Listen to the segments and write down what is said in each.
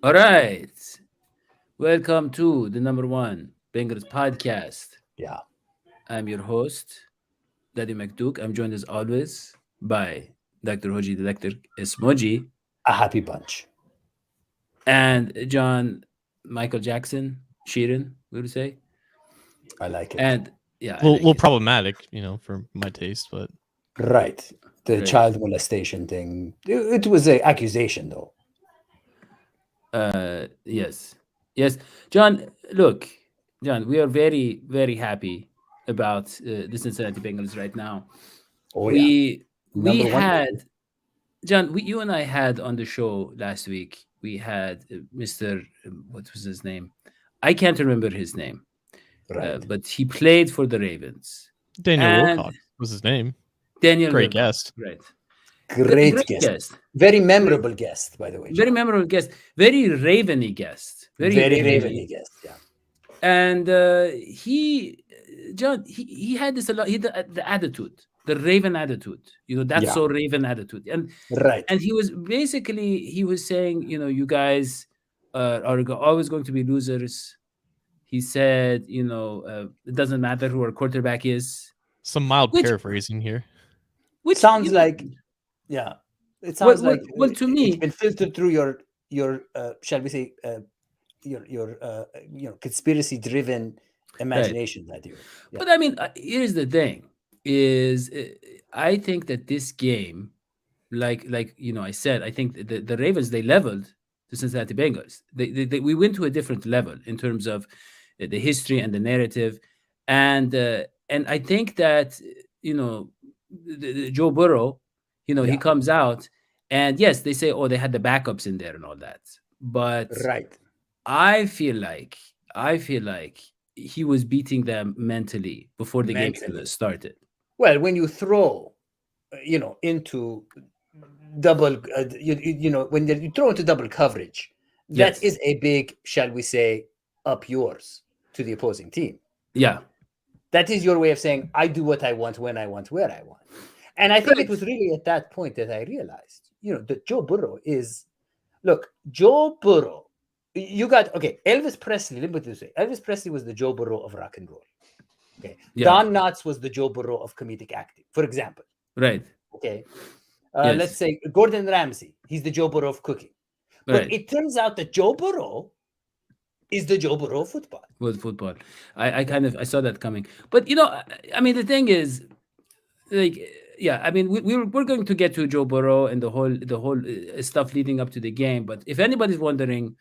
All right. Welcome to the number one Bengals podcast. Yeah, I'm your host, Daddy McDuke. I'm joined as always by Dr. Hoji, the Dr. Esmoji, a happy bunch. and John Michael Jackson, Sheeran, we would say. I like it. And yeah, I Little, like little it. problematic, for my taste, but Right. The Right. child molestation thing. It was an accusation, though. Yes. Yes. John, look, John, we are very, very happy about the Cincinnati Bengals right now. Oh, yeah. We Number one, had baby. John, you and I had on the show last week. We had Mr. What was his name? I can't remember his name, Right. but he played for the Ravens. Daniel And Wilcox was his name. Daniel Great Wilcox, guest. right? Great Great guest. guest, Very great, memorable guest, by the way, very John. memorable guest, very Raveny guest, very Very Raveny. Raveny guest. Yeah. And John, he had this a lot. He had the attitude, the Raven attitude. That's Yeah. so Raven attitude, Right. and he was basically he was saying, you guys are always going to be losers. He said, it doesn't matter who our quarterback is, Some mild which paraphrasing here. which Sounds like, yeah. It well, sounds well, like well to it's me, been filtered through your shall we say, your conspiracy driven right. imagination that you. Yeah. But I mean, here's the thing: is I think that this game, like I said, I think the Ravens they leveled the Cincinnati Bengals. We went to a different level in terms of the history and the narrative, and I think that Joe Burrow, he Yeah. comes out, and yes, they say, oh, they had the backups in there and all that, but Right. I feel like I feel like he was beating them mentally before the game even Mentally. started. Well, when you throw, into double, when you throw into double coverage, that Yes. is a big, shall we say, up yours to the opposing team. Yeah. That is your way of saying, I do what I want, when I want, where I want. And I think it Right. was really at that point that I realized, that Joe Burrow is, look, Joe Burrow, you got, okay, Elvis Presley, let me put it this way. Elvis Presley was the Joe Burrow of rock and roll. Okay. Yeah. Don Knotts was the Joe Burrow of comedic acting, for example. Right. Okay. Let's Yes. say Gordon Ramsay, he's the Joe Burrow of cooking. But Right. it turns out that Joe Burrow is the Joe Burrow of football. With football, I kind of I saw that coming. But I mean, the thing is, like, yeah, I mean, we're going to get to Joe Burrow and the whole stuff leading up to the game. But if anybody's wondering,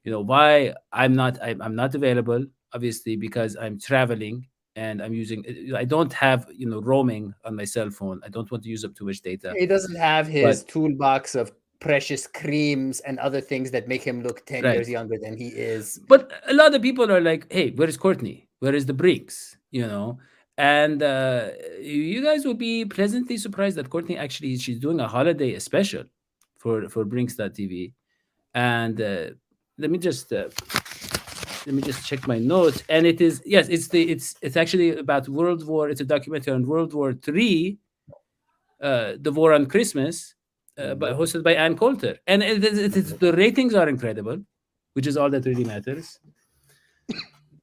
why I'm not available, obviously because I'm traveling and I'm using I don't have roaming on my cell phone. I don't want to use up too much data. He doesn't have But his toolbox of precious creams and other things that make him look 10 right. years younger than he is. But a lot of people are like, "Hey, where is Courtney? Where is the Brinks?" And you guys will be pleasantly surprised that Courtney actually she's doing a holiday special for Brinks.tv. And let me just check my notes. And it is yes, it's actually about World War. It's a documentary on World War III, the war on Christmas, Mhm. hosted by Ann Coulter. And the ratings are incredible, which is all that really matters.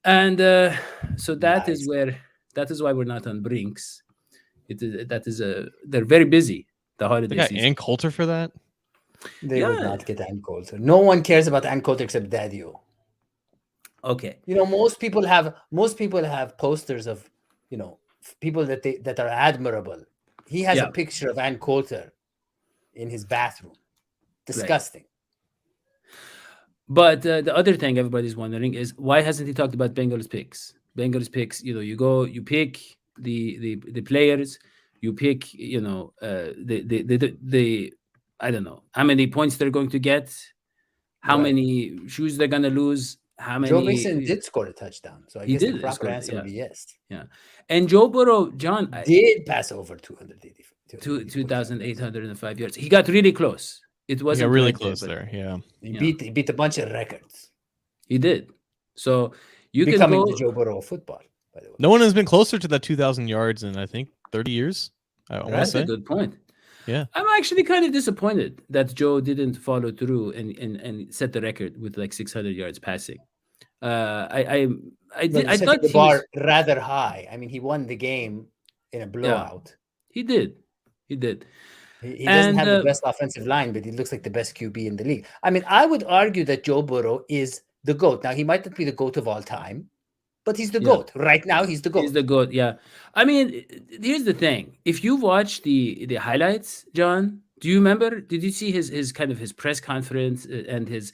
And so Nice. that is why we're not on Brinks. It is that is a they're very busy the They holiday got season. Ann Coulter for that. They would Yeah. not get Ann Coulter. No one cares about Ann Coulter except Daddy-O. Okay. Most people have posters of, people that are admirable. He has a Yeah. picture of Ann Coulter in his bathroom. Right. Disgusting. But the other thing everybody's wondering is why hasn't he talked about Bengals picks? Bengals picks. You go, you pick the players, you pick, the I don't know how many points they're going to get, how Right. many shoes they're gonna lose, how Joe Mixon many did score a touchdown, so I he guess the did proper score. answer would Yeah, be yes. yeah. And Joe Burrow, John, Did pass over 280, two 284 thousand eight yards. hundred and five yards. He got really close. It He got wasn't really right there, close but there. Yeah. He yeah, beat a bunch of records, he did. So you can becoming the go. Joe Burrow of football, by the way. No one has been closer to that 2,000 yards in I think 30 years. I want to That's Right? a say. good point. Yeah. I'm actually kind of disappointed that Joe didn't follow through and set the record with like 600 yards passing. Well, I he's setting thought the he was. bar rather high. I mean, he won the game in a Yeah, blowout. he did. He did. He doesn't And have the best offensive line, but he looks like the best QB in the league. I mean, I would argue that Joe Burrow is the GOAT. Now, he might not be the GOAT of all time, but he's the yeah, GOAT. Right now, he's the he's GOAT. the goat. Yeah, I mean, here's the thing: if you watch the highlights, John, do you remember? Did you see his kind of his press conference and his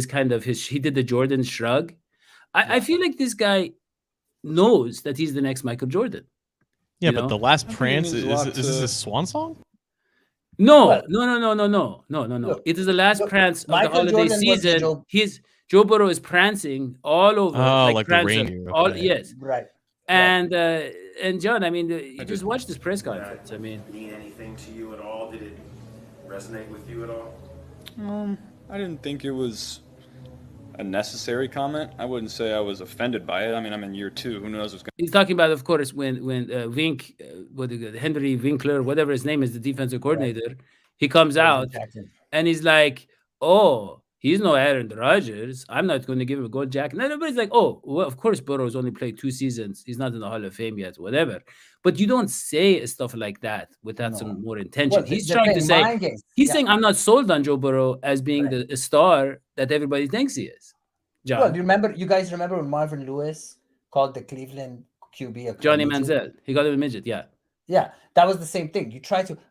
kind of his? He did the Jordan shrug. I Yeah. feel like this guy knows that he's the next Michael Jordan. Yeah, You but know? the last I think he prance means a is lot this to- his swan song? No, Well, no. look, It is the last look, prance of the Michael holiday Jordan was the season. Joe Burrow is prancing all over, Oh, like like the prancer, reindeer, all okay. yes. Right. And John, I mean, you just did. watch this press Did that conference. I mean, mean anything to you at all? Did it resonate with you at all? I didn't think it was a necessary comment. I wouldn't say I was offended by it. I mean, I'm in year 2. Who knows what's going he's talking about, of course, when Vink, Henry Winkler, whatever his name is, the defensive coordinator, he comes out Jackson. and he's like, "Oh, he's no Aaron Rodgers. I'm not going to give him a gold jacket." And everybody's like, "Oh, well, of course, Burrow's only played 2 seasons. He's not in the Hall of Fame yet, whatever." But you don't say stuff like that without No. some more intention. Well, He's they're trying to playing say, mind games. he's Yeah. saying, "I'm not sold on Joe Burrow as being Right. the star that everybody thinks he is." John, Well, you guys remember when Marvin Lewis called the Cleveland QB a Johnny midget? Manziel, he got him a midget. Yeah, Yeah, that was the same thing.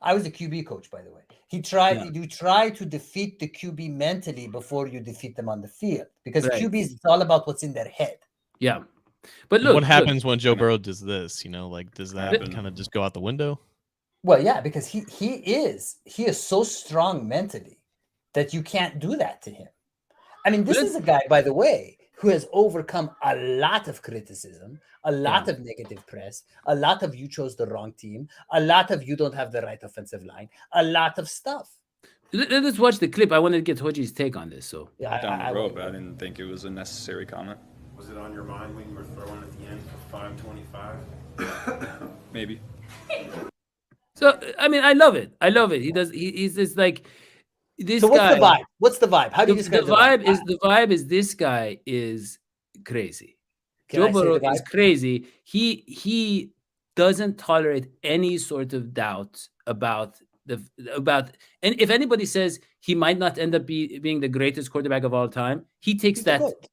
I was a QB coach, by the way. You try to defeat the QB mentally before you defeat them on the field, because Right. QBs, it's all about what's in their head. yeah. But look, what happens when Joe Burrow does this? Like, does that Happen. kind of just go out the window? Well, yeah, because he is so strong mentally that you can't do that to him. I mean, this But is a guy, by the way, who has overcome a lot of criticism, a lot of negative press, a lot of you chose the wrong team, a lot of you don't have the right offensive line, a lot of stuff. Let's watch the clip. I wanted to get Hoji's take on this. So Yeah, down the road, will- but I didn't think it was a necessary comment. Was it on your mind when you were throwing at the end for 525? Maybe. So I mean, I love it. I love it. He's just like this So what's guy. the vibe? What's the vibe? How do The, you the describe vibe is this guy is crazy. Can I Joe say Burrow the is vibe? crazy. He doesn't tolerate any sort of doubt about and if anybody says he might not end up being the greatest quarterback of all time, he takes He's the that GOAT.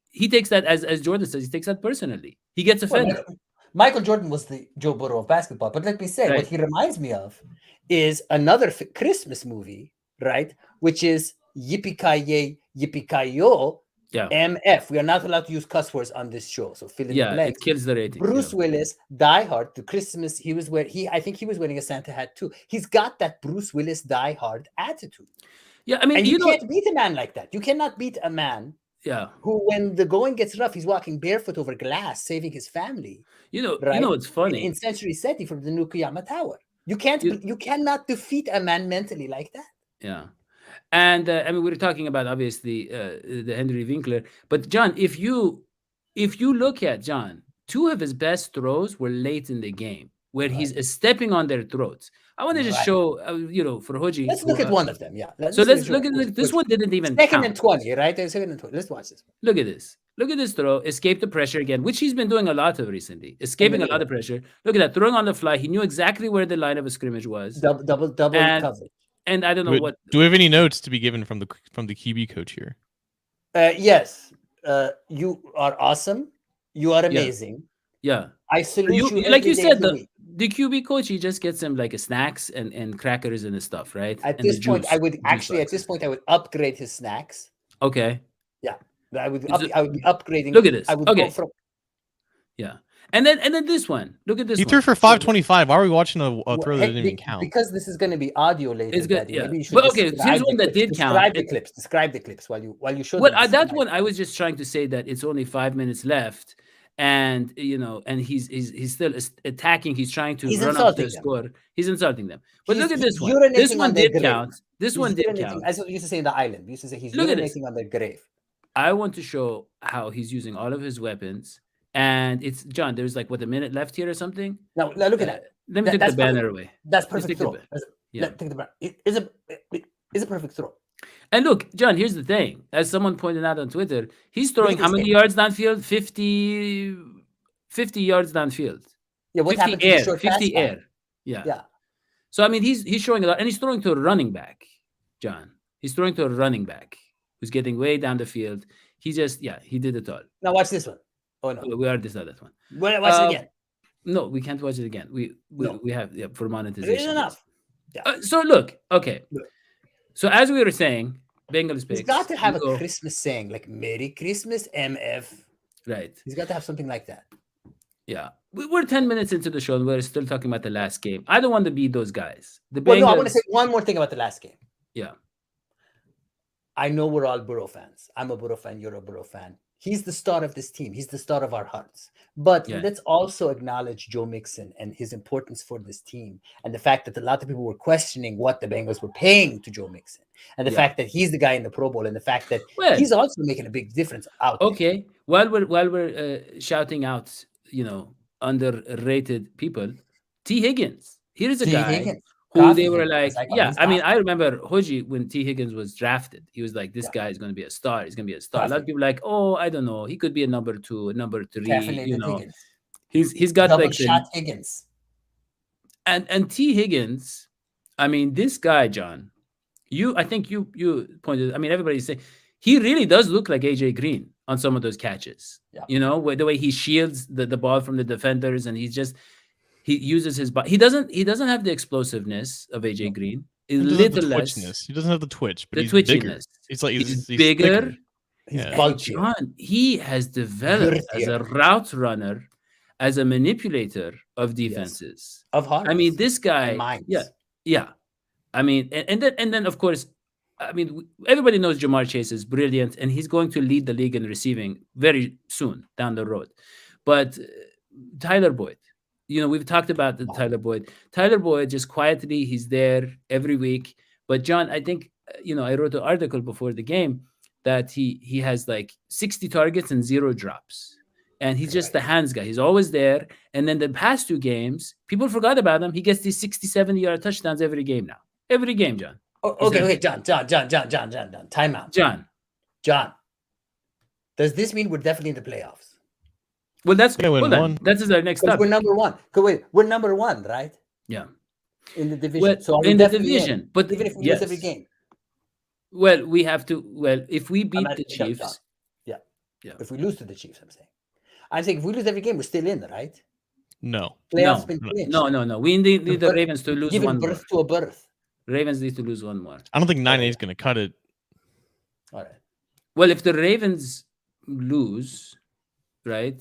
as Jordan says, he takes that personally. He gets Well, offended. Michael Jordan was the Joe Burrow of basketball, but let me say, Right. what he reminds me of is another Christmas movie, right? Which is Yippee-ki-yay, Yippee-ki-yo, Yeah. MF. We are not allowed to use cuss words on this show, so fill in the Yeah, it blanks. kills the rating. Bruce yeah. Willis, Die Hard, the Christmas I think he was wearing a Santa hat too. He's got that Bruce Willis Die Hard attitude. Yeah, I mean, And you you know, can't beat a man like that. You cannot beat a man yeah. who, when the going gets rough, he's walking barefoot over glass, saving his family. You know, Right? it's funny. In Century City from the Nukuyama Tower. You cannot defeat a man mentally like that. Yeah. And I mean, we were talking about obviously the Henry Winkler, but John, if you look at John, 2 of his best throws were late in the game, where he's stepping on their throats. I want to just Right. show, for Hoji. Let's look at one of them. Yeah. So let's look at this one. Didn't even Second count. and 20, right? Second and 20. Let's watch this. Look at this. Look at this throw. Escape the pressure again, which he's been doing a lot of recently. Escaping a lot of pressure. Look at that. Throwing on the fly. He knew exactly where the line of a scrimmage was. Double And- coverage. And I don't know what. Do we have any notes to be given from the QB coach here? Yes. You are awesome. You are amazing. Yeah. I salute you. Like every you day said, of the week. the QB coach, he just gets him like a snacks and crackers and stuff, right? At And the this point, juice- I would juice actually, at boxes. this point, I would upgrade his snacks. Okay. I would Is it- I would be upgrading. Look at this. I would Okay. go from Yeah. And then this one. Look at this He one. threw for 525. Why are we watching a throw that Hey, didn't even count? because this is going to be audio later. It's good, Daddy. yeah. Maybe you should But okay, describe here's the one that clips. did count. Describe the It- clips. Describe the clips while you show Well, them. that Describe one, I was just trying to say that it's only 5 minutes left, and and he's still attacking. He's trying to He's run up insulting the them. score. He's insulting them. But He's- look at this he's one. This urinating one on their did grave. count. This He's one did urinating- count. That's what we used to say in the island. We used to say he's Look at this. urinating on their grave. I want to show how he's using all of his weapons, and it's John. There's like a minute left here or something. Now look at that. Let me take That's the banner perfect. away. That's Let's perfect take the throw. ba- Yeah. Think about it. It's a perfect throw. And look, John, here's the thing. As someone pointed out on Twitter, he's Look throwing at how this many thing. yards downfield? 50 yards downfield. Yeah, what 50 happened to the air. short pass 50 line? air. Yeah. Yeah. So I mean he's showing a lot, and he's throwing to a running back, John. He's throwing to a running back who's getting way down the field. He did it all. Now watch this one. Oh no. We already saw that one. Watch it again. No, we can't watch it again. We No. have for It monetization. is enough. Yeah. So look, okay. Look. So as we were saying, Bengals picks. He's got to have we a go- Christmas saying like "Merry Christmas, MF." right. He's got to have something like that. Yeah. We're 10 minutes into the show and we're still talking about the last game. I don't want to be those guys. The Well, no, I want Bengals- to say one more thing about the last game. Yeah. I know we're all Burrow fans. I'm a Burrow fan. You're a Burrow fan. He's the star of this team. He's the star of our hearts. But Yeah. let's also acknowledge Joe Mixon and his importance for this team, and the fact that a lot of people were questioning what the Bengals were paying to Joe Mixon, and the Yeah. fact that he's the guy in the Pro Bowl, and the fact that Well, he's also making a big difference out there. okay. While we're shouting out, underrated people, T. Higgins. Here's a T. guy Higgins. who Coffee they were Higgins, like, I call yeah. him I mean, Coffee. I remember Hoji when T. Higgins was drafted. He was like, this Yeah. guy is going to be a star. He's going to be a star. A lot Coffee. of people like, oh, I don't know. He could be a number 2, a number 3. Caffeinated Higgins. He's got Double like the, shot Higgins. and T. Higgins. I mean, this guy, John. I think you pointed. I mean, everybody's saying he really does look like AJ Green on some of those catches. Yeah. The way he shields the ball from the defenders, and he uses his body. He doesn't have the explosiveness of AJ Green. A He doesn't have the little less twitchiness. He doesn't have the twitch, but the he's bigger. twitchiness. It's like He's he's bigger. thicker. He's Yeah. And bulkier. John, he has developed as a route runner, as a manipulator of defenses. Of heart. I mean, this guy. And minds. Yeah. I mean, and then of course, I mean, everybody knows Jamar Chase is brilliant, and he's going to lead the league in receiving very soon down the road. But Tyler Boyd, we've talked about the Tyler Boyd. Tyler Boyd just quietly, he's there every week. But John, I think I wrote an article before the game that he has like 60 targets and 0 drops. And he's just the hands guy. He's always there. And then the past 2 games, people forgot about him. He gets these 60, 70-yard touchdowns every game now. Every game, John. Okay, John. Time out. John. Does this mean we're definitely in the playoffs? Well, that's Yeah, win hold on. one. That is our next Because step. we're number one. Wait, we're number one, right? Yeah. In the division. Well, so are we in the definitely division, but even if we yes. lose every game. Well, we have to. Well, if we beat at the John. Chiefs, Yeah. If we lose to the Chiefs, I'm saying if we lose every game, we're still in, right? No. Playoffs been clinched. no. We need the But Ravens to lose Giving one more. birth to a birth. Ravens need to lose one more. I don't think 9-8 is going to cut it. All right. Well, if the Ravens lose, right?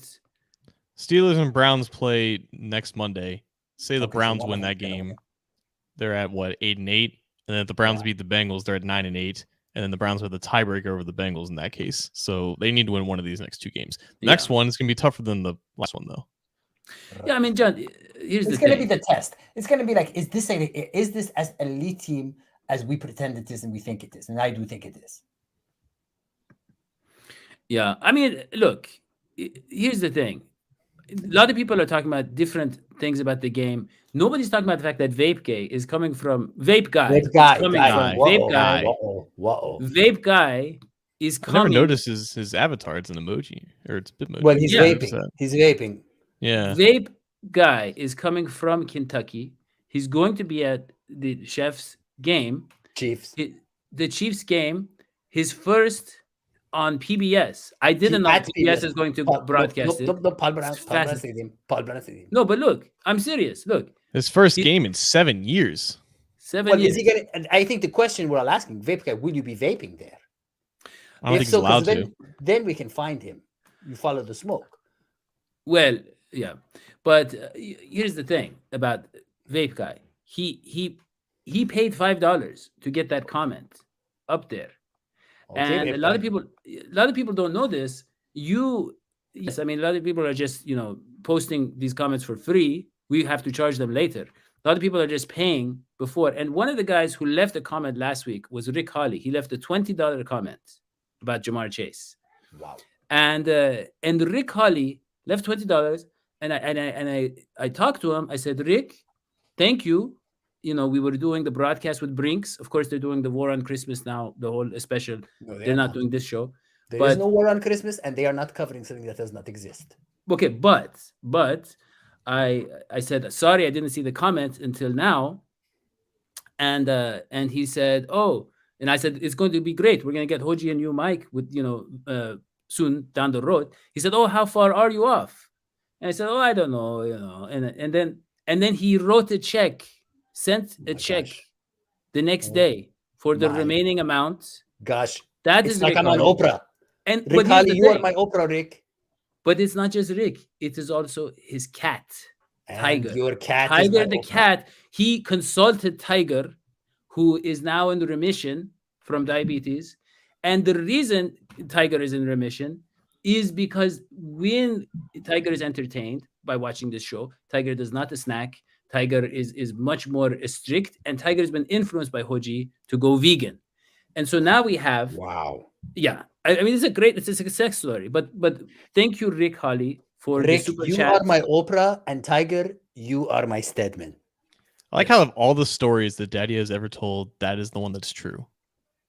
Steelers and Browns play next Monday. Say the Okay, so Browns one win of them that is gonna game. win. They're at what, 8-8? And then if the Browns Yeah. beat the Bengals, they're at 9-8. And then the Browns have the tiebreaker over the Bengals in that case. So they need to win one of these next 2 games. The next one is going to be tougher than the last one, though. Yeah, I mean, John, here's It's the going to thing. be the test. It's going to be like, is this as elite team as we pretend it is and we think it is? And I do think it is. Yeah, I mean, look, here's the thing. A lot of people are talking about different things about the game. Nobody's talking about the fact that Vape Guy is coming from Vape Guy. Vape guy. is coming guy. from Whoa, Vape Guy. Whoa. Vape Guy is I never coming. noticed his avatar. It's an emoji. Or it's Bitmoji. Well, he's Yeah. vaping. He's vaping. Yeah. Vape Guy is coming from Kentucky. He's going to be at the Chef's game. Chiefs. The Chiefs game, his first on PBS. I didn't know At PBS is going to broadcast it. No, Paul Brown. It's Paul Brown fascinating. Stadium. Paul Brown Stadium. No, but look, I'm serious. Look, His first He- game in 7 years. 7 Well, years. is he getting? And I think the question we're all asking, vape guy, will you be vaping there? I don't think he's 'cause allowed to. then we can find him. You follow the smoke. Well, yeah, but here's the thing about Vape Guy. He paid $5 to get that comment up there, and Vape a lot guy. of people don't know this. Yes, I mean a lot of people are just posting these comments for free. We have to charge them later. A lot of people are just paying before. And one of the guys who left a comment last week was Rick Hawley. He left a $20 comment about Jamar Chase. Wow. And Rick Hawley left $20, and I talked to him. I said, Rick, thank you. we were doing the broadcast with Brinks. Of course, they're doing the War on Christmas now, the whole special. No, They're not doing this show. There is But no war on Christmas, and they are not covering something that does not exist. okay, but I said sorry, I didn't see the comment until now, and he said, oh, and I said it's going to be great. We're going to get Hoji a new mic with soon down the road. He said, oh, how far are you off? And I said, oh, I don't know, and then he wrote a check, sent Oh a my check gosh. the next Oh day for the my remaining amount. Gosh, That it's is like Rick I'm on Hawley. Oprah. And Rick but here's Hawley, the you are thing. my Oprah, Rick. But it's not just Rick; it is also his cat, And Tiger. your cat is Tiger my the Oprah. cat. He consulted Tiger, who is now in remission from diabetes, and the reason Tiger is in remission is because when Tiger is entertained by watching this show, Tiger does not snack. Tiger is much more strict, and Tiger has been influenced by Hoji to go vegan. And so now we have, Wow. yeah, I mean, it's a success story. But thank you, Rick Holly, for the Rick, super you chat. are my Oprah, and Tiger, you are my Stedman. I like how of all the stories that Daddy has ever told, that is the one that's true.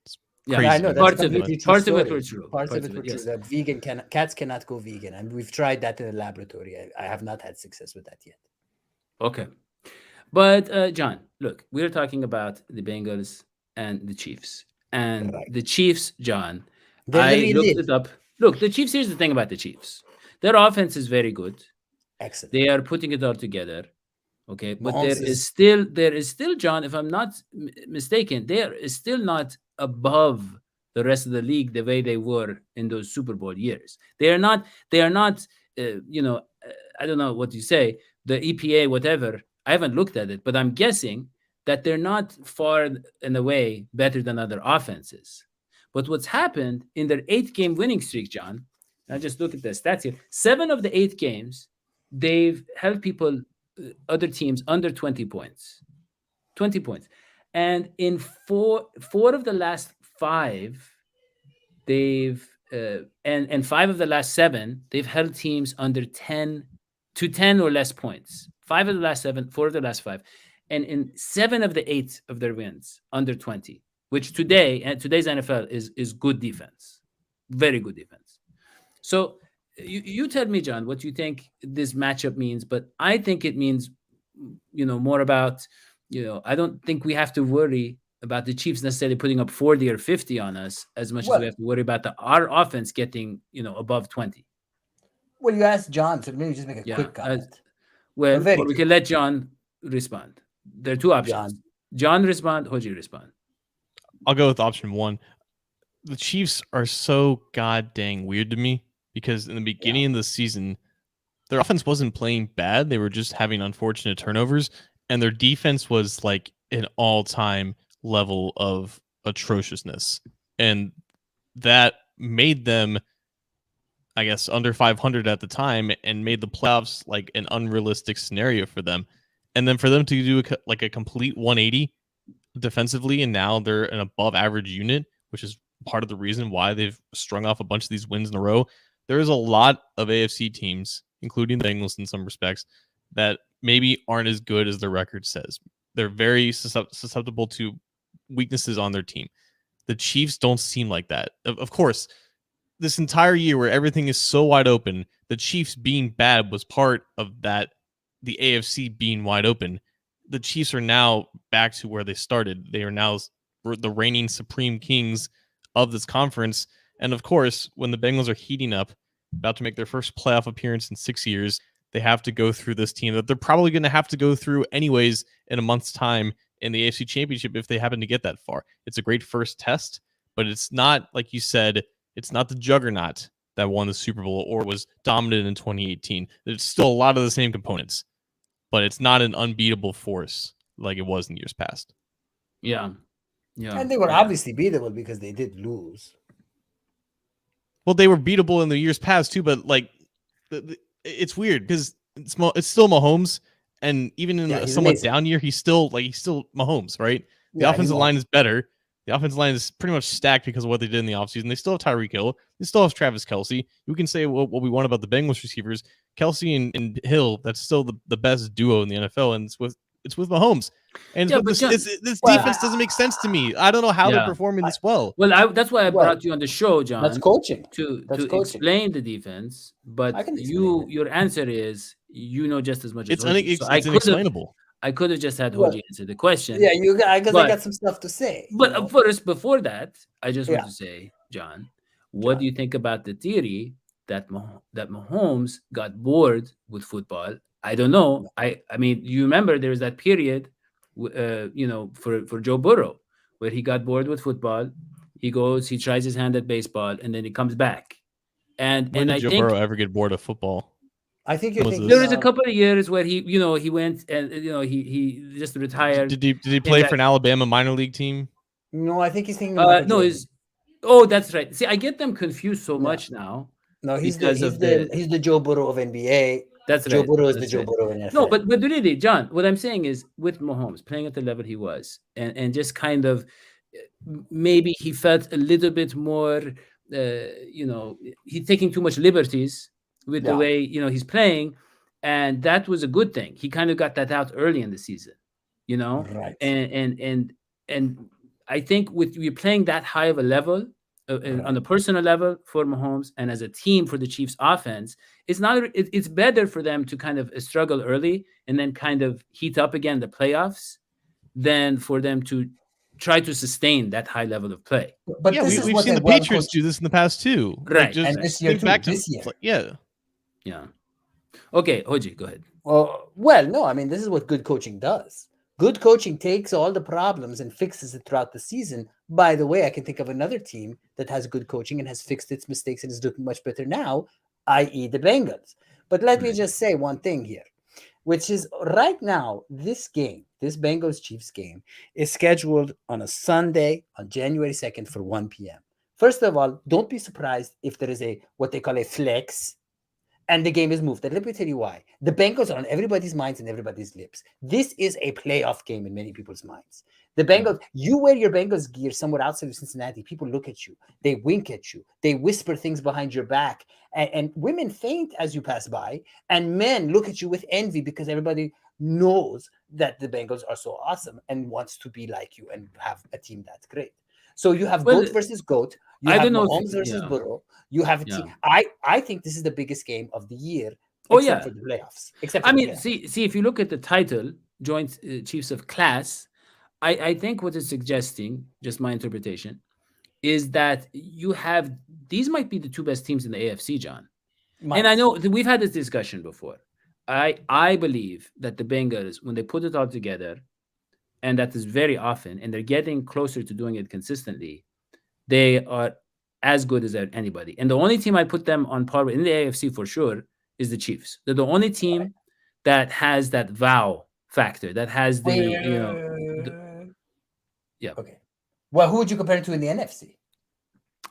It's Yeah, crazy. Yeah, I know to me. that's Parts a of it. completely true Parts of story. it were true. Parts of Parts it of were it, true. yes. That cats cannot go vegan, and we've tried that in the laboratory. I have not had success with that yet. Okay. But John, look, we're talking about the Bengals and the Chiefs. And Right. the Chiefs, John, They're the I real looked deal. it up. Look, the Chiefs, here's the thing about the Chiefs. Their offense is very good. Excellent. They are putting it all together. Okay. But Mahomes there is still, John, if I'm not mistaken, there is still not above the rest of the league the way they were in those Super Bowl years. They are not, I don't know what you say, the EPA, whatever. I haven't looked at it, but I'm guessing that they're not far and away better than other offenses. But what's happened in their 8-game winning streak, John, I just look at the stats here. 7 of the 8 games, they've held people, other teams, under 20 points. 20 points. And in four of the last 5, they've and 5 of the last 7, they've held teams under 10 to 10 or less points. 5 of the last 7, 4 of the last 5, and in 7 of the 8 of their wins under 20, which today's NFL is good defense, very good defense. So you tell me, John, what you think this matchup means, but I think it means more about I don't think we have to worry about the Chiefs necessarily putting up 40 or 50 on us as much as Well- we have to worry about our offense getting above 20. Well, you asked John, so let me just make a Yeah, quick comment. Well, very or we quick. can let John respond. There are 2 options. John respond, Hoji respond. I'll go with option 1. The Chiefs are so god dang weird to me because in the beginning of the season, their offense wasn't playing bad. They were just having unfortunate turnovers, and their defense was like an all-time level of atrociousness. And that made them, I guess, under 500 at the time and made the playoffs like an unrealistic scenario for them. And then for them to do a complete 180 defensively, and now they're an above average unit, which is part of the reason why they've strung off a bunch of these wins in a row. There is a lot of AFC teams, including the Bengals in some respects, that maybe aren't as good as their record says. They're very susceptible to weaknesses on their team. The Chiefs don't seem like that. Of course, this entire year where everything is so wide open, the Chiefs being bad was part of that, the AFC being wide open. The Chiefs are now back to where they started. They are now the reigning supreme kings of this conference. And of course, when the Bengals are heating up, about to make their first playoff appearance in 6 years, they have to go through this team that they're probably going to have to go through anyways in a month's time in the AFC Championship if they happen to get that far. It's a great first test, but it's not, like you said, it's not the juggernaut that won the Super Bowl or was dominant in 2018. There's still a lot of the same components, but it's not an unbeatable force like it was in years past. Yeah. And they were obviously beatable because they did lose. Well, they were beatable in the years past too, but like it's weird because it's still Mahomes, and even in a somewhat amazing. down year, he's still Mahomes, right? The Yeah, offensive line is better. The offensive line is pretty much stacked because of what they did in the offseason. They still have Tyreek Hill. They still have Travis Kelce. You can say what we want about the Bengals receivers. Kelce and Hill, that's still the best duo in the NFL. And it's with It's with Mahomes. And it's Yeah, with but this, John, this Well, defense doesn't make sense to me. I don't know how they're yeah. performing this well. Well, that's why I well, brought you on the show, that's John, coaching. to That's coaching. explain the defense. But I can explain it. your answer is you know just as much as It's Hoji. So it's inexplainable. I could have just had Well, Hoji answer the question. yeah, you got because I But got some stuff to say. first, before that, I just want Yeah, to say, John, what do John. you think about the theory that that Mahomes got bored with football? I don't know. No. I mean, you remember there was that period, for Joe Burrow, where he got bored with football. He goes, he tries his hand at baseball, and then he comes back. When And did I Joe think Burrow ever get bored of football? I think When you're was thinking. there this? was a couple of years where he went and he just retired. Did he came play back. for an Alabama minor league team? No, I think he's thinking of Michael No, Jordan. oh, that's right. See, I get them confused so Yeah. much now No, because of the. he's the Joe Burrow of NBA. That's Joe right. Burrow is the That's Joe right. Burrow in NFL. No, but really, John, what I'm saying is with Mahomes playing at the level he was, and just kind of maybe he felt a little bit more, he's taking too much liberties with the Yeah. way he's playing, and that was a good thing. He kind of got that out early in the season, Right. and I think with you playing that high of a level. On Right. a personal level for Mahomes and as a team for the Chiefs offense, it's better for them to kind of struggle early and then kind of heat up again the playoffs than for them to try to sustain that high level of play. But Yeah, this is we've what seen a the Patriots well-coached. do this in the past too. Right, Like just And this year think too, back to this year. yeah. Yeah. Okay, Hoji, go ahead. Well, no, I mean, this is what good coaching does. Good coaching takes all the problems and fixes it throughout the season. By the way, I can think of another team that has good coaching and has fixed its mistakes and is looking much better now, i.e., the Bengals. But let me Right. just say one thing here, which is right now, this game, this Bengals Chiefs game, is scheduled on a Sunday on January 2nd for 1 p.m. First of all, don't be surprised if there is what they call a flex and the game is moved. And let me tell you why. The Bengals are on everybody's minds and everybody's lips. This is a playoff game in many people's minds. The Bengals, you wear your Bengals gear somewhere outside of Cincinnati, people look at you, they wink at you, they whisper things behind your back, and women faint as you pass by, and men look at you with envy because everybody knows that the Bengals are so awesome and wants to be like you and have a team that's great. So you have Well, goat versus goat. You I have don't know if Mahomes versus yeah. Burrow. You have a Yeah. team. I think this is the biggest game of the year, Oh, except yeah. for the playoffs. Except for I the mean, playoffs. see if you look at the title, Joint Chiefs of Class, I think what it's suggesting, just my interpretation, is that you have these might be the two best teams in the AFC, John. And I know that we've had this discussion before. I believe that the Bengals, when they put it all together, and that is very often, and they're getting closer to doing it consistently, they are as good as anybody. And the only team I put them on par with in the AFC for sure is the Chiefs. They're the only team that has that wow factor, that has yeah. Okay. Well, who would you compare it to in the NFC?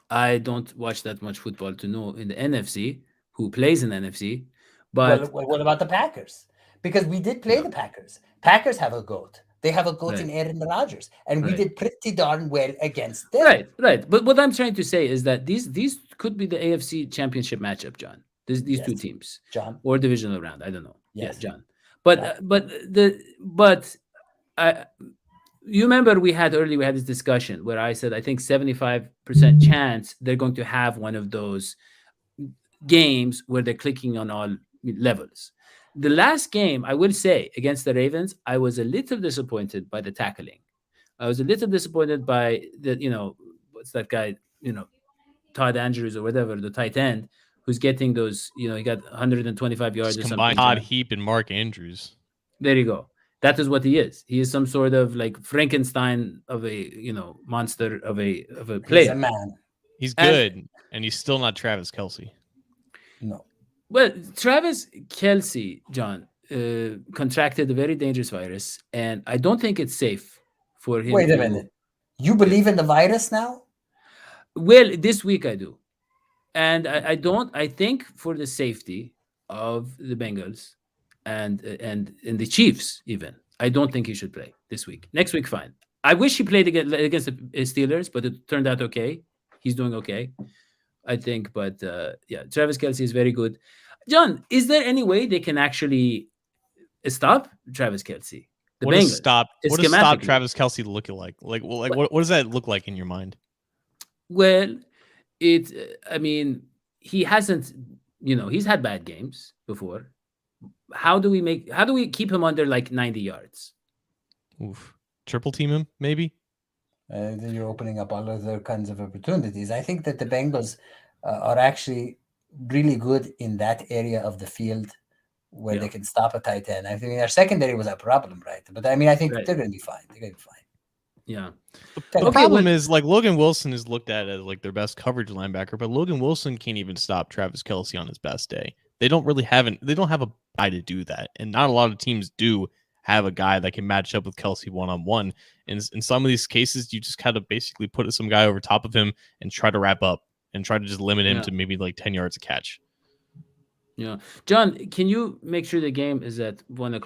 I don't watch that much football to know in the NFC who plays in the NFC, but Well, what about the Packers? Because we did play the Packers. Packers have a goat. They have a goat in Aaron Rodgers, and we Right. did pretty darn well against them. Right. But what I'm trying to say is that these could be the AFC championship matchup, John. These two Yes. teams, John. or divisional round. I don't know. Yes. Yeah, John. But I. You remember we had this discussion where I said I think 75% chance they're going to have one of those games where they're clicking on all levels. The last game, I will say, against the Ravens, I was a little disappointed by the tackling. I was a little disappointed by what's that guy, Todd Andrews or whatever, the tight end, who's getting those, he got 125 yards Just or combine something. Todd Heap and Mark Andrews. There you go. That is what he is. He is some sort of like Frankenstein of a, monster of a player. He's a man. He's good, and he's still not Travis Kelce. No. Well, Travis Kelce, John, contracted a very dangerous virus, and I don't think it's safe for him. Wait a minute. You believe in the virus now? Well, this week I do. And I don't. I think for the safety of the Bengals and the Chiefs, even, I don't think he should play this week. Next week, fine. I wish he played against the Steelers, but it turned out okay. He's doing okay, I think. But yeah, Travis Kelce is very good. John, is there any way they can actually stop Travis Kelce? The What does Bengals. stop? It's What does stop schematically. Travis Kelsey look like? What does that look like in your mind? Well, it. I mean, he hasn't. He's had bad games before. How do we keep him under like 90 yards? Oof. Triple team him, maybe. Then you're opening up all other kinds of opportunities. I think that the Bengals are actually really good in that area of the field where they Yeah. can stop a tight end. I think their secondary was a problem, right? But I mean, I think Right. they're going to be fine. They're going to be fine. Yeah. The Okay, problem well- is like Logan Wilson is looked at as like their best coverage linebacker, but Logan Wilson can't even stop Travis Kelsey on his best day. They don't have a guy to do that, and not a lot of teams do have a guy that can match up with Kelsey one-on-one. And in some of these cases, you just kind of basically put some guy over top of him and try to wrap up and try to just limit him Yeah. to maybe like 10 yards a catch. Yeah. John, can you make sure the game is at 1:00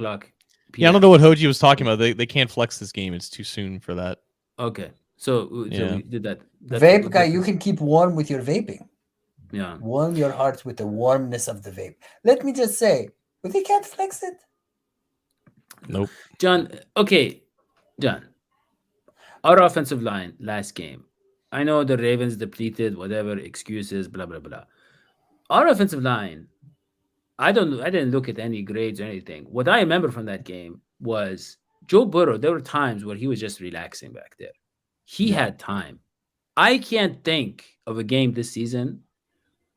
p.m.? Yeah, I don't know what Hoji was talking about. They can't flex this game. It's too soon for that. Okay. So Yeah. we did that. vape guy, you can keep warm with your vaping. Yeah. Warm your hearts with the warmness of the vape. Let me just say, but they can't flex it. Nope. John, okay. John, our offensive line last game. I know the Ravens depleted, whatever, excuses, blah, blah, blah. Our offensive line, I didn't look at any grades or anything. What I remember from that game was Joe Burrow. There were times where he was just relaxing back there. He had time. I can't think of a game this season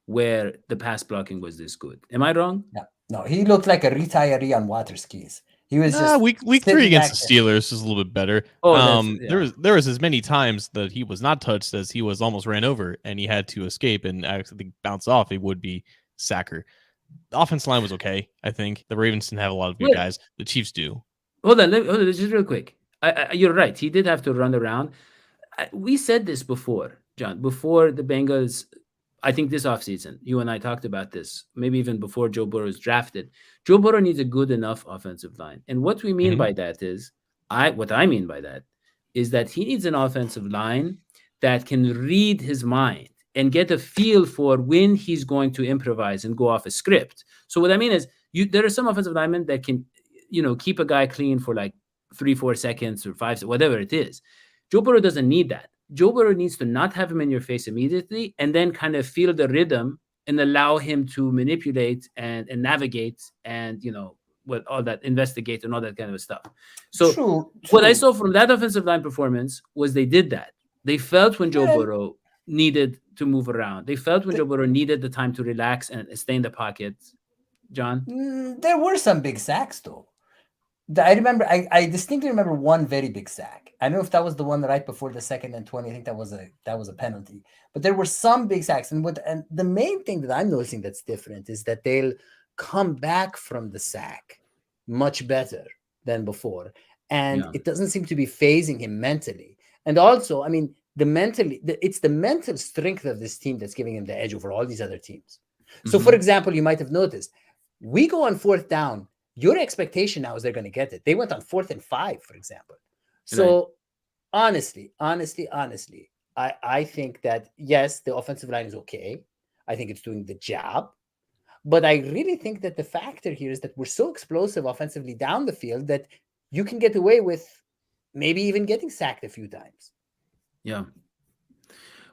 where the pass blocking was this good. Am I wrong? No, he looked like a retiree on water skis. He was just Week sitting 3 against back the Steelers is a little bit better. Oh, that's- yeah. There was as many times that he was not touched as he was almost ran over, and he had to escape and actually bounce off a would-be sacker. The offense line was okay. I think the Ravens didn't have a lot of good Wait. guys. The Chiefs do. Hold on, just real quick. You're right. He did have to run around. We said this before, John, before the Bengals. I think this offseason, you and I talked about this, maybe even before Joe Burrow is drafted. Joe Burrow needs a good enough offensive line. And what we mean Mhm. by that is, what I mean by that is that he needs an offensive line that can read his mind and get a feel for when he's going to improvise and go off a script. So what I mean is, there are some offensive linemen that can, keep a guy clean for like 3-4 seconds or 5, whatever it is. Joe Burrow doesn't need that. Joe Burrow needs to not have him in your face immediately and then kind of feel the rhythm and allow him to manipulate and navigate and, all that, investigate and all that kind of stuff. So True. what I saw from that offensive line performance was they did that. They felt when Joe Yeah. Burrow needed to move around. They felt when Joe Burrow needed the time to relax and stay in the pocket. John? There were some big sacks, though. I remember, I distinctly remember one very big sack. I don't know if that was the one right before the 2nd and 20. I think that was a penalty. But there were some big sacks, and the main thing that I'm noticing that's different is that they'll come back from the sack much better than before, and Yeah. it doesn't seem to be phasing him mentally. And also, I mean, it's the mental strength of this team that's giving him the edge over all these other teams. So, for Mhm. example, you might have noticed we go on 4th down. Your expectation now is they're going to get it. They went on 4th and 5, for example. So honestly, I think that, yes, the offensive line is okay. I think it's doing the job. But I really think that the factor here is that we're so explosive offensively down the field that you can get away with maybe even getting sacked a few times. Yeah.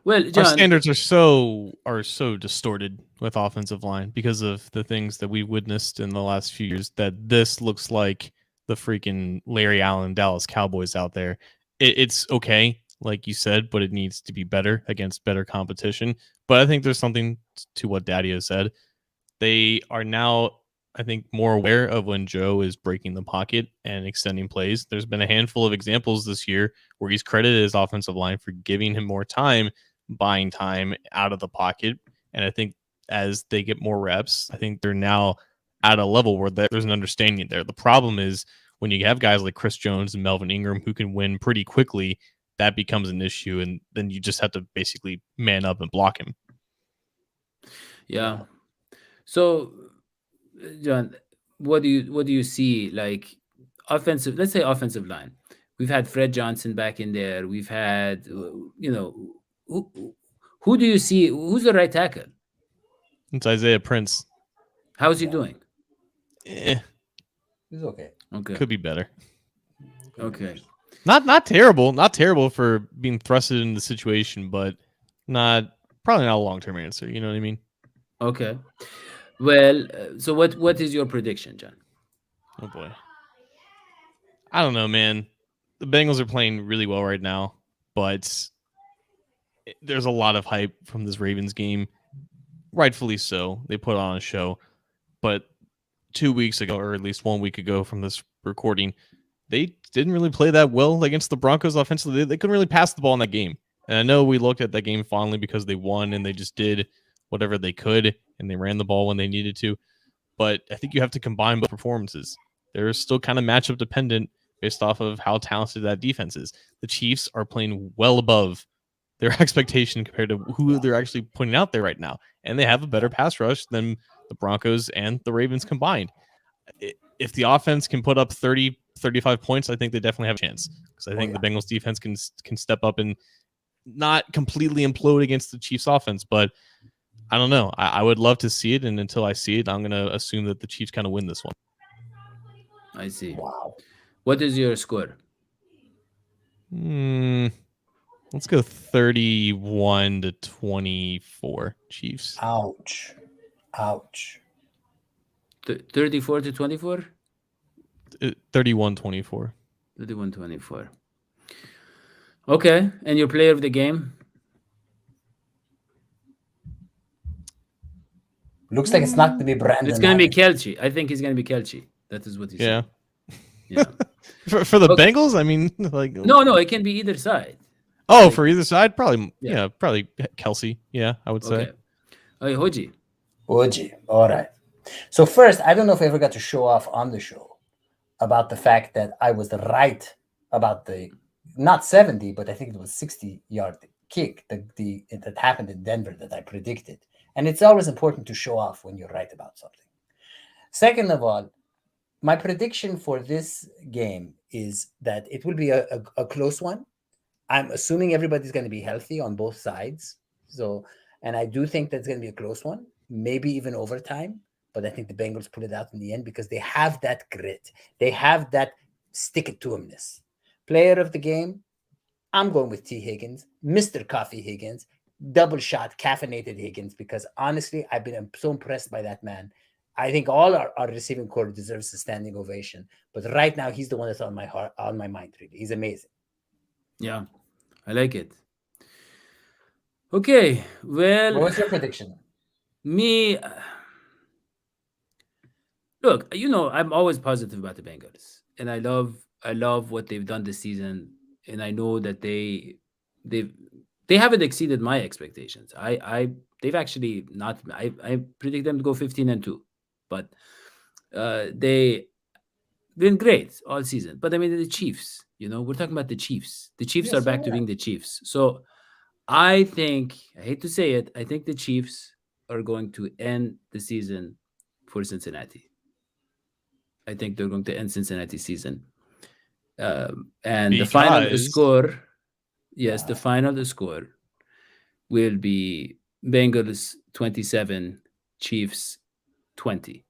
Well, Our John, standards are so distorted with offensive line because of the things that we've witnessed in the last few years, that this looks like the freaking Larry Allen Dallas Cowboys out there. It's okay, like you said, but it needs to be better against better competition. But I think there's something to what Daddy said. They are now, I think, more aware of when Joe is breaking the pocket and extending plays. There's been a handful of examples this year where he's credited his offensive line for giving him more time, buying time out of the pocket. And I think as they get more reps, I think they're now at a level where there's an understanding there. The problem is when you have guys like Chris Jones and Melvin Ingram who can win pretty quickly, that becomes an issue. And then you just have to basically man up and block him. yeah. So, John, what do you see like offensive? Let's say offensive line. We've had Fred Johnson back in there. We've had, who do you see? Who's the right tackle? It's Isaiah Prince. How is he doing? Eh, It's okay. Okay. could be better. Okay. Not terrible, not terrible for being thrusted into the situation, but probably not a long term answer. You know what I mean? Okay. Well, so what is your prediction, John? Oh boy, I don't know, man. The Bengals are playing really well right now, but there's a lot of hype from this Ravens game, rightfully so. They put on a show, but 2 weeks ago, or at least 1 week ago from this recording, they didn't really play that well against the Broncos offensively. They couldn't really pass the ball in that game. And I know we looked at that game fondly because they won and they just did whatever they could and they ran the ball when they needed to. But I think you have to combine both performances. They're still kind of matchup dependent based off of how talented that defense is. The Chiefs are playing well above their expectation compared to who they're actually putting out there right now. And they have a better pass rush than the Broncos and the Ravens combined. If the offense can put up 30, 35 points, I think they definitely have a chance. Because I think the Bengals defense can step up and not completely implode against the Chiefs offense. But I don't know. I would love to see it. And until I see it, I'm going to assume that the Chiefs kind of win this one. I see. Wow. What is your score? Let's go 31-24 Chiefs. Ouch. 34 to 24? 31-24. 31-24. Okay. And your player of the game? Looks like it's not going to be Brandon. It's going to be Allen. Kelchi. I think he's going to be Kelchi. That is what he Yeah. said. Yeah. For the Okay. Bengals, I mean, like No, it can be either side. Oh, for either side, probably Yeah. probably Kelsey. Yeah, I would say. Okay. Okay, Hoji. Oji. All right. So first, I don't know if I ever got to show off on the show about the fact that I was right about the not 70, but I think it was 60-yard kick that happened in Denver that I predicted. And it's always important to show off when you're right about something. Second of all, my prediction for this game is that it will be a close one. I'm assuming everybody's going to be healthy on both sides. And I do think that's going to be a close one, maybe even overtime. But I think the Bengals pull it out in the end because they have that grit. They have that stick-it-to-'emness. Player of the game, I'm going with T. Higgins, Mr. Coffee Higgins, double shot, caffeinated Higgins, because honestly, I'm so impressed by that man. I think all our receiving corps deserves a standing ovation. But right now, he's the one that's on my mind, really. He's amazing. Yeah, I like it. Okay, well, What was your prediction? me, look, I'm always positive about the Bengals, and I love what they've done this season, and I know that they haven't exceeded my expectations. They've actually not. I predict them to go 15-2, but they been great all season. But I mean, the Chiefs, we're talking about the Chiefs. The Chiefs are back to being the Chiefs. So I hate to say it, I think the Chiefs are going to end the season for Cincinnati. I think they're going to end Cincinnati season. And the final score, the final score will be Bengals 27, Chiefs 20.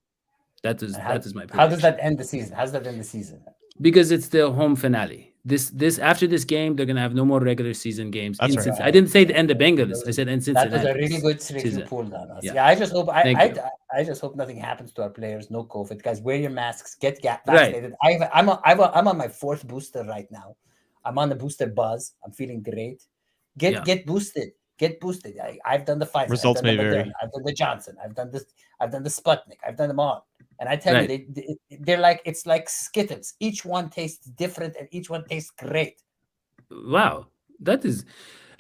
That is my prediction. How does that end the season? How does that end the season? Because it's the home finale. This after this game, they're gonna have no more regular season games. That's right. I didn't say the end of Bengals. I said end Cincinnati. That was a really good trick you pulled on us. Yeah. Yeah, I just hope I just hope nothing happens to our players. No COVID, guys. Wear your masks. Get vaccinated. Right. I'm on my 4th booster right now. I'm on the booster buzz. I'm feeling great. Get boosted. Get boosted. I've done the Pfizer. Results may vary. I've done the Johnson. I've done this. I've done the Sputnik. I've done them all. And I tell you, they're like, it's like Skittles. Each one tastes different, and each one tastes great. Wow, that is.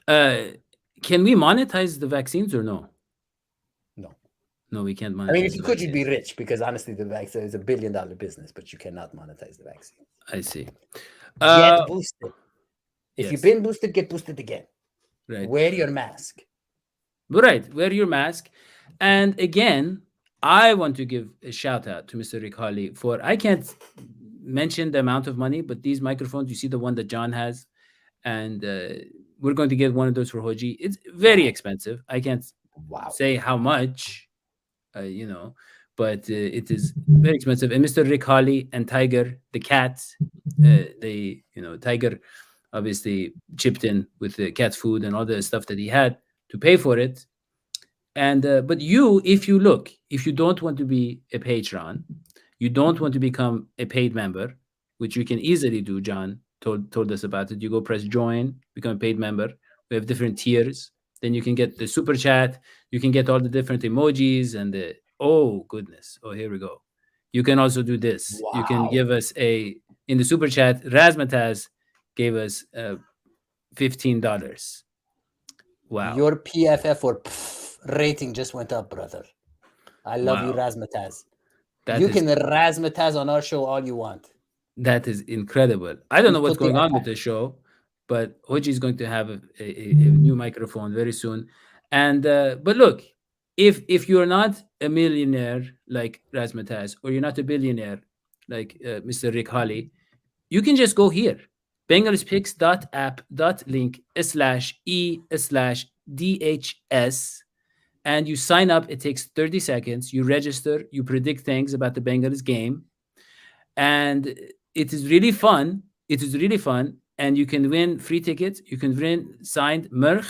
Can we monetize the vaccines or no? No, we can't monetize. I mean, if you could, you'd be rich, because honestly, the vaccine is $1 billion business, but you cannot monetize the vaccine. I see. Get boosted. If you've been boosted, get boosted again. Right. Wear your mask. Right. Wear your mask. And again, I want to give a shout out to Mr. Ricali for, I can't mention the amount of money, but these microphones, you see the one that John has, and we're going to get one of those for Hoji. It's very expensive. I can't say how much, but it is very expensive. And Mr. Rick Holly and Tiger, the cat, Tiger obviously chipped in with the cat food and all the stuff that he had to pay for it. And but if you don't want to be a patron, you don't want to become a paid member, which you can easily do. John told us about it. You go press join, become a paid member. We have different tiers. Then you can get the super chat. You can get all the different emojis and the oh goodness. Oh, here we go. You can also do this. You can Wow. give us in the super chat. Razmataz gave us $15. Wow. Your PFF or rating just went up, brother. I love you, Wow. Razmataz. That You is- can Razmataz on our show all you want. That is incredible. I don't know what's Put the going on with attack. the show, but Hoji is going to have a new microphone very soon. And but look, if you're not a millionaire like Razmataz, or you're not a billionaire like Mr. Rick Holly, you can just go here, bengalspicks.app.link/e/dhs, and you sign up. It takes 30 seconds. You register, you predict things about the Bengals game, and it is really fun. It is really fun, and you can win free tickets. You can win signed merch,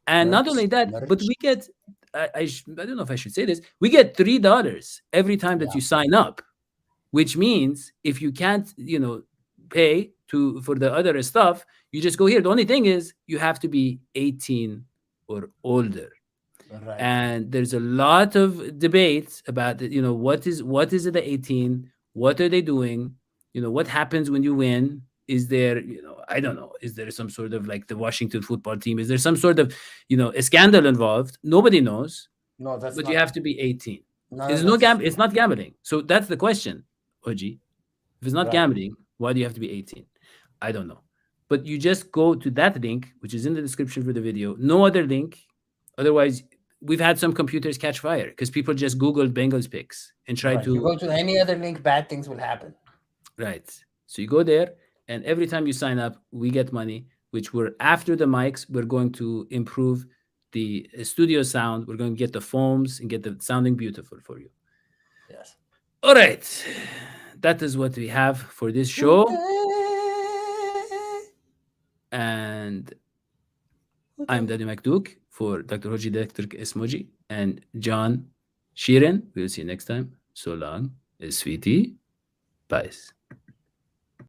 and not only that, but we get. I don't know if I should say this. We get $3 every time that Yeah. you sign up, which means if you can't, pay for the other stuff, you just go here. The only thing is you have to be 18 or older. Right. And there's a lot of debate about what is the 18, what are they doing, what happens when you win. Is there, I don't know, is there some sort of like the Washington football team, is there some sort of a scandal involved? Nobody knows. No, that's But not. you have to be 18. No, It's it's not gambling. So that's the question, Oji. If it's not Right. gambling, why do you have to be 18? I don't know. But you just go to that link, which is in the description for the video. No other link. Otherwise, we've had some computers catch fire because people just Googled Bengals picks and tried Right. You to. go to any other link, bad things will happen. Right. So you go there, and every time you sign up, we get money, which we're after the mics. We're going to improve the studio sound. We're going to get the foams and get the sounding beautiful for you. Yes. All right. That is what we have for this show. And I'm Daddy McDuke for Dr. Hoji, Dr. Esmoji, and John Sheeran. We'll see you next time. So long, sweetie. Bye.